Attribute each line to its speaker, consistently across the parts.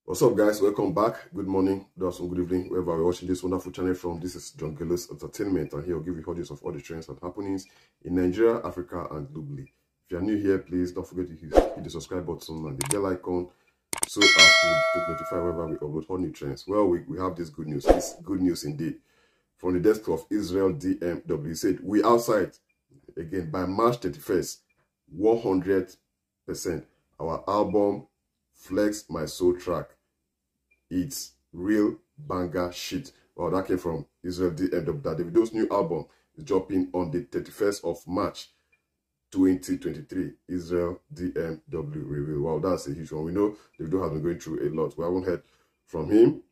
Speaker 1: What's up, guys? Welcome back. Good morning, good afternoon, good evening, wherever you're watching this wonderful channel from. This is John Gillis Entertainment, and here I'll give you audios of all the trends and happenings in Nigeria, Africa, and globally. If you're new here, please don't forget to hit the subscribe button and the bell icon so as to notify whenever we upload all new trends. Well, we have this good news. It's good news indeed. From the desk of Israel DMW, he said, we outside again by March 31st, 100%. Our album Flex My Soul track. It's real banger shit. Well, that came from Israel DMW. That Davido's new album is dropping on the 31st of March 2023. Israel DMW reveal. Wow, that's a huge one. We know Davido has been going through a lot. We haven't heard from him,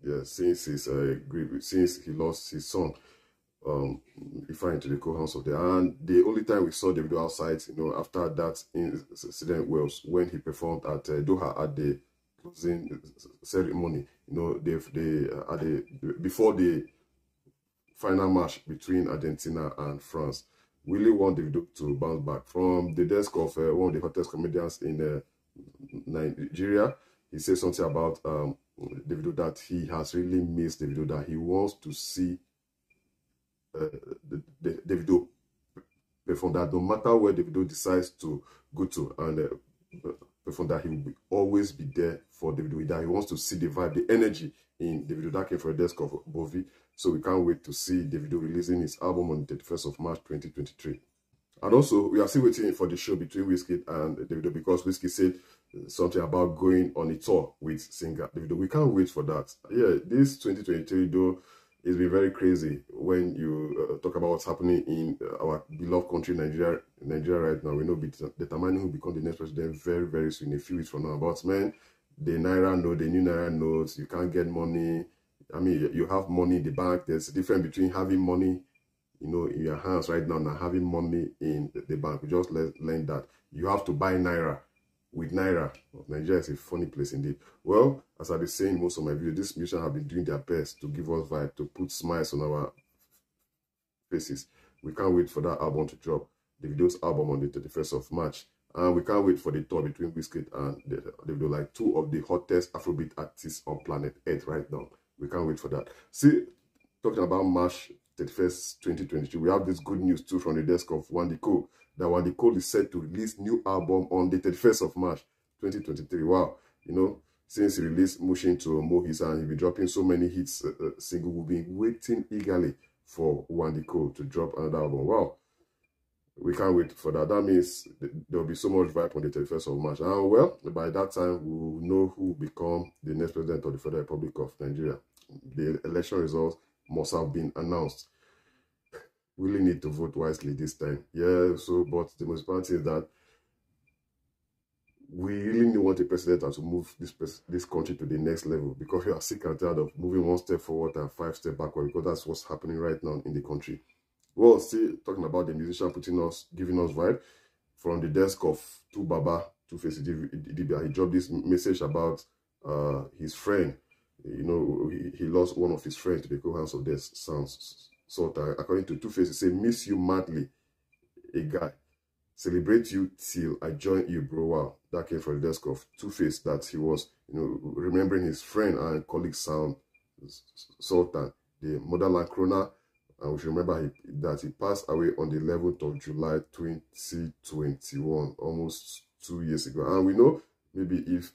Speaker 1: yeah, since he lost his son. He fell into the cold hands of the, and the only time we saw Davido outside, after that incident was when he performed at Doha at the closing ceremony. Before the final match between Argentina and France. We really want Davido to bounce back. From the desk of one of the hottest comedians in Nigeria, he said something about Davido, that he has really missed Davido, that he wants to see Davido perform, that no matter where Davido decides to go to and perform, that he will always be there for Davido, that he wants to see the vibe, the energy in Davido. That came from the desk of Bovi. So we can't wait to see Davido releasing his album on the 31st of March 2023. And also, we are still waiting for the show between Wizkid and Davido, because Wizkid said something about going on a tour with singer Davido. We can't wait for that. Yeah, this 2023 though, it's been very crazy when you talk about what's happening in our beloved country, Nigeria right now. We know determining who become the next president very, very soon, a few weeks from now. But man, the Naira note, the new Naira notes, you can't get money. I mean, you have money in the bank. There's a difference between having money, in your hands right now and having money in the bank. We just learned that you have to buy Naira. With Naira, Nigeria is a funny place indeed. Well, as I've been saying most of my videos, this musician have been doing their best to give us vibe, to put smiles on our faces. We can't wait for that album to drop, Davido's album on the 31st of March. And we can't wait for the tour between Wizkid and Davido, like two of the hottest Afrobeat artists on planet Earth right now. We can't wait for that. See, talking about March 31st, 2023, we have this good news too from the desk of Wande Coal, that Wande Coal is set to release new album on the 31st of March 2023. Wow, since he released Mushin to Mohis and he'll be dropping so many hits single, we've been waiting eagerly for Wande Coal to drop another album. Wow, we can't wait for that. That means there'll be so much vibe on the 31st of March. And well, by that time, we'll know who will become the next president of the Federal Republic of Nigeria. The election results must have been announced. We really need to vote wisely this time. Yeah, but the most important thing is that we really want a president to move this country to the next level, because we are sick and tired of moving one step forward and 5 steps backward, because that's what's happening right now in the country. Well, still talking about the musician giving us vibe, from the desk of Two-Face, he dropped this message about his friend. He lost one of his friends to the cold hands of death. So according to Two-Face, he said, miss you madly, a guy. Celebrate you till I join you, bro. Wow. That came from the desk of Two-Face, that he was, remembering his friend and colleague Sultan, the motherland crooner. And we should remember that he passed away on the 11th of July 2021, almost 2 years ago. And we know, maybe if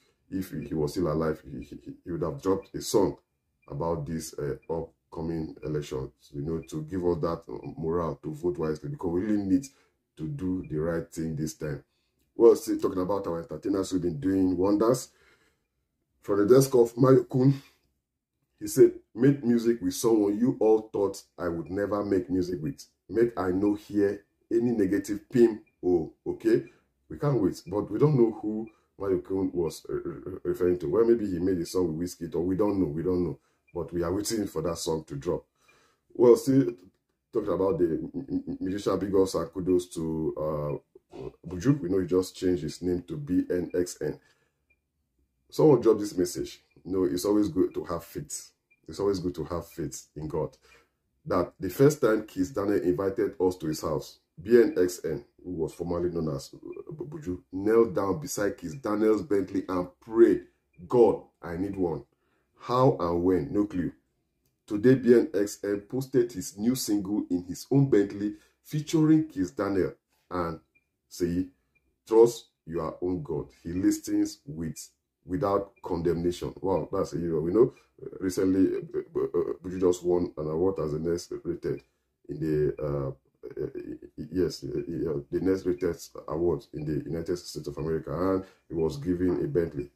Speaker 1: he was still alive, he would have dropped a song about this upcoming election, to give us that morale to vote wisely, because we really need to do the right thing this time. Well, still talking about our entertainers who've been doing wonders. From the desk of Mario Kun, he said, make music with someone you all thought I would never make music with. Make I no hear any negative pim. Oh, okay? We can't wait, but we don't know who Mario Kun was referring to. Well, maybe he made a song with Wizkid, or we don't know. But we are waiting for that song to drop. Well, still talking about the musician, big ups and kudos to Buju. We know he just changed his name to BNXN. Someone dropped this message. It's always good to have faith. It's always good to have faith in God. That the first time Kiss Daniel invited us to his house, BNXN, who was formerly known as Buju, knelt down beside Kiss Daniel's Bentley and prayed God, I need one. How and when? No clue. Today, BNXN posted his new single in his own Bentley featuring Kiss Daniel and say, trust your own God. He listens without condemnation. Wow, that's a hero. We know recently Buju just won an award as the next rated in the the next rated award in the United States of America, and he was given a Bentley.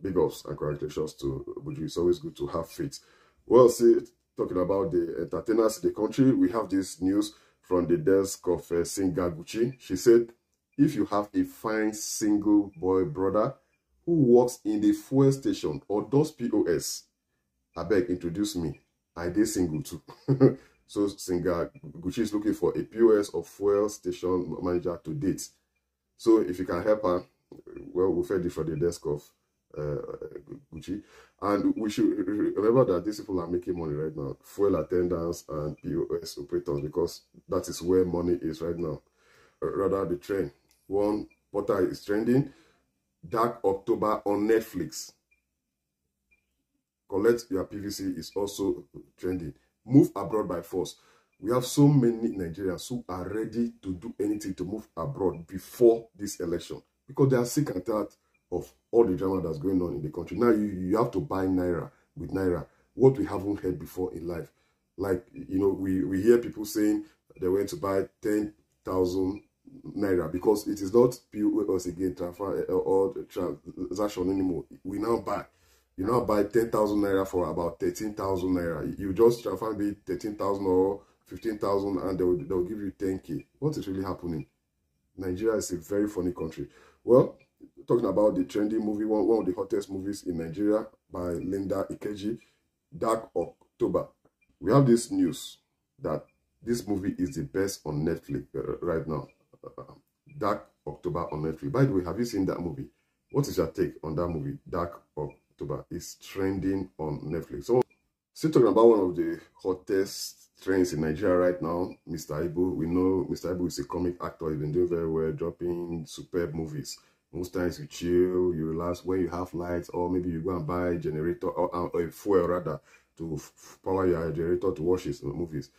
Speaker 1: Big ups and congratulations to Buju. It's always good to have faith. Well, see, talking about the entertainers in the country, we have this news from the desk of singer Gucci. She said, if you have a fine single boy brother who works in the fuel station or does POS, I beg, introduce me. I did single too. So singer Gucci is looking for a POS or fuel station manager to date. So if you can help her, well, we'll fed it for the desk of Gucci. And we should remember that these people are making money right now. Fuel attendants and POS operators, because that is where money is right now. Rather the trend. One portal is trending. Dark October on Netflix. Collect your PVC is also trending. Move abroad by force. We have so many Nigerians who are ready to do anything to move abroad before this election, because they are sick and tired of all the drama that's going on in the country. Now you have to buy Naira with Naira, what we haven't heard before in life. Like, you know, we hear people saying they went to buy 10,000 Naira because it is not POS again, transfer or transaction anymore. You now buy 10,000 Naira for about 13,000 Naira. You just transfer maybe 13,000 or 15,000 and they'll give you 10K. What is really happening? Nigeria is a very funny country. Well, talking about the trendy movie, one of the hottest movies in Nigeria by Linda Ikeji, Dark October. We have this news that this movie is the best on Netflix right now. Dark October on Netflix. By the way, have you seen that movie? What is your take on that movie? Dark October is trending on Netflix. So, still talking about one of the hottest trends in Nigeria right now, Mr. Ibu. We know Mr. Ibu is a comic actor. He's been doing very well, dropping superb movies. Most times you chill, you relax when you have lights, or maybe you go and buy a generator or a fuel rather to power your generator to watch his movies.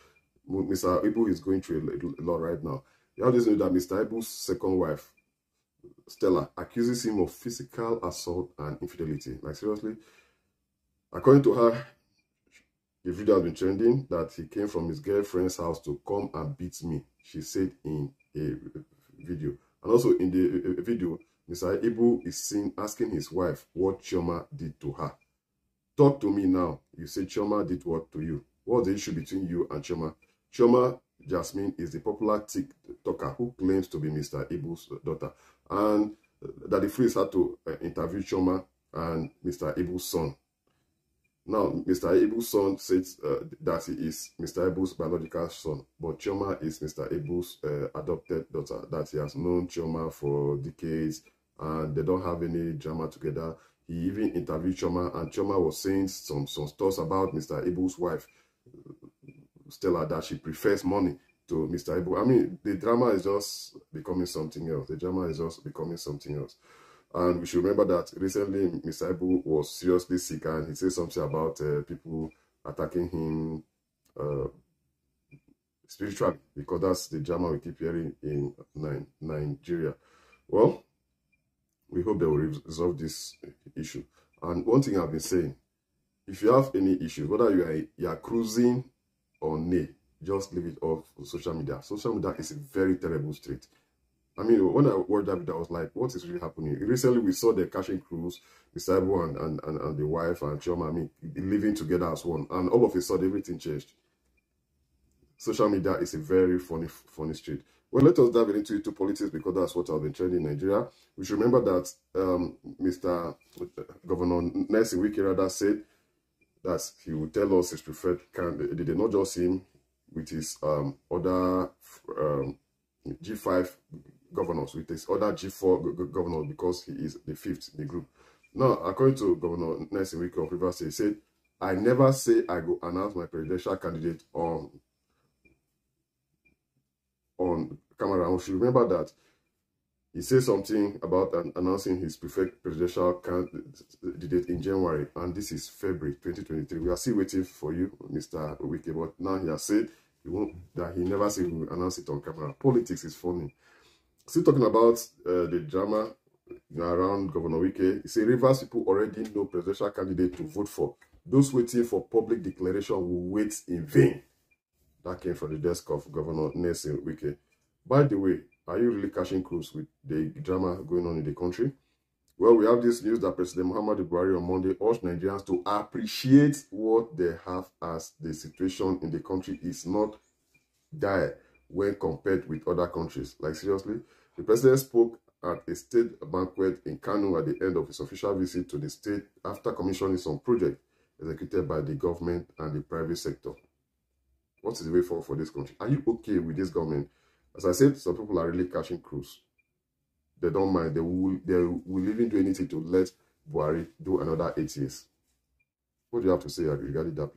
Speaker 1: Mr. Ibu is going through a lot right now. You have this news that Mr. Ibu's second wife, Stella, accuses him of physical assault and infidelity. Like, seriously? According to her, the video has been trending that he came from his girlfriend's house to come and beat me, she said in a video. And also in the video, Mr. Ibu is seen asking his wife what Chioma did to her. Talk to me now. You say Chioma did what to you? What's the issue between you and Chioma? Chioma Jasmine is the popular TikToker who claims to be Mr. Ibu's daughter. And that the Freeze had to interview Chioma and Mr. Ibu's son. Now, Mr. Ibu's son says that he is Mr. Ibu's biological son, but Chioma is Mr. Ibu's adopted daughter, that he has known Chioma for decades, and they don't have any drama together. He even interviewed Chioma, and Chioma was saying some stuff about Mr. Ibu's wife, Stella, that she prefers money to Mr. Ibu. I mean, the drama is just becoming something else. The drama is just becoming something else. And we should remember that recently Mr. Ibu was seriously sick, and he said something about people attacking him spiritually, because that's the drama we keep hearing in Nigeria. Well, we hope they will resolve this issue. And one thing I've been saying, if you have any issues, whether you are cruising or nay, just leave it off social media. Social media is a very terrible street. I mean, when I watched that video, I was like, what is really happening? Recently, we saw the cashing cruise, Mr. Ibu and the wife and Chioma, I mean, living together as one. And all of a sudden, everything changed. Social media is a very funny street. Well, let us dive into politics, because that's what has been trending in Nigeria. We should remember that Mr. Governor Messi Wike said that he would tell us his preferred candidate. They did not just him with his other G5 governors, with his other G4 governors, because he is the fifth in the group. Now, according to Governor Messi Wike of Rivers State, he said, I never say I go announce my presidential candidate on camera. We should remember that He said something about announcing his preferred presidential candidate in January, and this is February 2023. We are still waiting for you, Mr. Wike, but now he has said that he never said he will announce it on camera. Politics is funny. Still talking about the drama around Governor Wike, he said Rivers people already know presidential candidate to vote for. Those waiting for public declaration will wait in vain. That came from the desk of Governor Messi Wike. By the way, are you really catching cruise with the drama going on in the country? Well, we have this news that President Muhammadu Buhari on Monday urged Nigerians to appreciate what they have, as the situation in the country is not dire when compared with other countries. Like, seriously, the president spoke at a state banquet in Kano at the end of his official visit to the state after commissioning some projects executed by the government and the private sector. What is the way forward for this country? Are you okay with this government? As I said, some people are really catching cruise. They don't mind. They will even do anything to let Buhari do another 8 years. What do you have to say regarding that?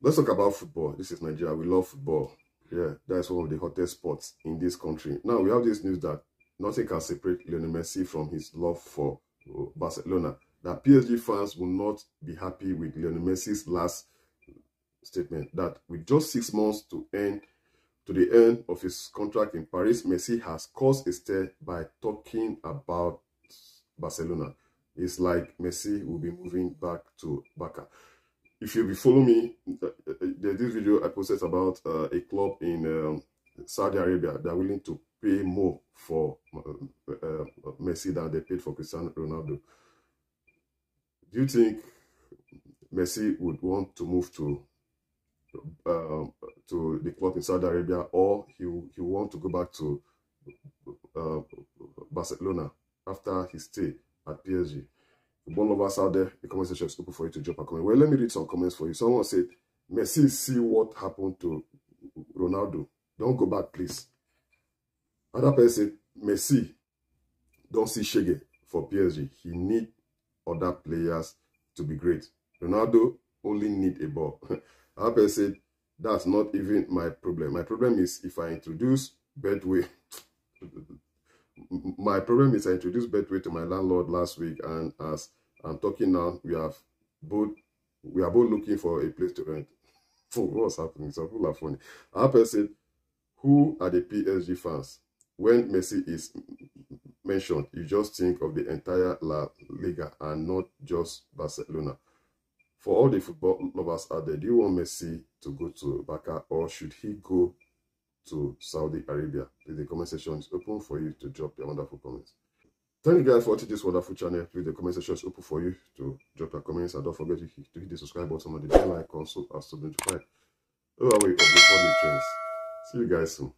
Speaker 1: Let's talk about football. This is Nigeria. We love football. Yeah, that's one of the hottest sports in this country. Now, we have this news that nothing can separate Lionel Messi from his love for Barcelona. That PSG fans will not be happy with Lionel Messi's last statement that with just 6 months to the end of his contract in Paris, Messi has caused a stir by talking about Barcelona. It's like Messi will be moving back to Barca. If you follow me, there's this video I posted about a club in Saudi Arabia that are willing to pay more for Messi than they paid for Cristiano Ronaldo. Do you think Messi would want to move to the club in Saudi Arabia, or he want to go back to Barcelona after his stay at PSG? Football lovers out there, the comment section is open for you to drop a comment. Well, let me read some comments for you. Someone said, Messi, see what happened to Ronaldo. Don't go back, please. Another person said, Messi, don't see Shege for PSG. He need other players to be great. Ronaldo only need a ball. Another person said, that's not even my problem. My problem is if I introduce Bedway. My problem is I introduced Bedway to my landlord last week, and as I'm talking now, we are both looking for a place to rent. What's happening? Some people are funny. Another person said, who are the PSG fans? When Messi is mentioned, you just think of the entire La Liga and not just Barcelona. For all the football lovers out there, do you want Messi to go to Barca, or should he go to Saudi Arabia? The comment section is open for you to drop your wonderful comments. Thank you guys for watching this wonderful channel. Please, the comment section is open for you to drop your comments, and don't forget to hit the subscribe button and the bell icon so as to be notified. Away of the funny trends. See you guys soon.